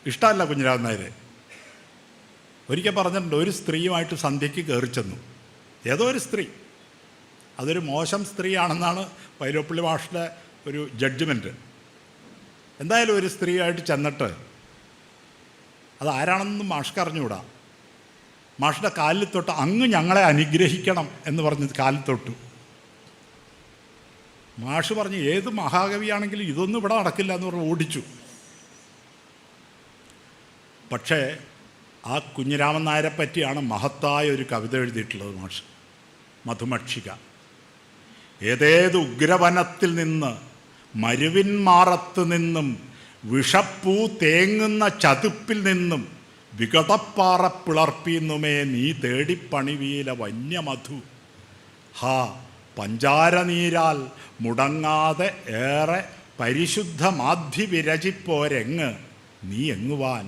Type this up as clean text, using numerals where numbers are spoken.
ഇഷ്ടമല്ല കുഞ്ഞിരാമൻ നായരെ. ഒരിക്കൽ പറഞ്ഞിട്ടുണ്ട്, ഒരു സ്ത്രീയുമായിട്ട് സന്ധ്യയ്ക്ക് കയറി ചെന്നു. ഏതോ ഒരു സ്ത്രീ, അതൊരു മോശം സ്ത്രീയാണെന്നാണ് വൈലോപ്പിള്ളി മാഷിൻ്റെ ഒരു ജഡ്ജ്മെൻറ്റ്. എന്തായാലും ഒരു സ്ത്രീയായിട്ട് ചെന്നിട്ട് അതാരാണെന്നും മാഷ്ക്ക് അറിഞ്ഞുകൂടാ. മാഷിൻ്റെ കാലിൽ തൊട്ട്, അങ്ങ് ഞങ്ങളെ അനുഗ്രഹിക്കണം എന്ന് പറഞ്ഞ് കാലിൽ തൊട്ടു. മാഷ് പറഞ്ഞു, ഏത് മഹാകവിയാണെങ്കിലും ഇതൊന്നും ഇവിടെ നടക്കില്ല എന്ന് പറഞ്ഞ് ഓടിച്ചു. പക്ഷേ ആ കുഞ്ഞിരാമൻ നായരെ പറ്റിയാണ് മഹത്തായ ഒരു കവിത എഴുതിയിട്ടുള്ളത് മാഷ്, മധുമക്ഷിക. ഏതേത് ഉഗ്രവനത്തിൽ നിന്ന്, മരുവിൻമാറത്ത് നിന്നും, വിഷപ്പൂ തേങ്ങുന്ന ചതുപ്പിൽ നിന്നും, വികടപ്പാറ പിളർപ്പിന്നുമേ നീ തേടിപ്പണിവീല വന്യമധു. ഹാ പഞ്ചാരനീരാൽ മുടങ്ങാതെ ഏറെ പരിശുദ്ധ മാധ്യ വിരചിപ്പോരെങ്ങ് നീ എങ്ങുവാൻ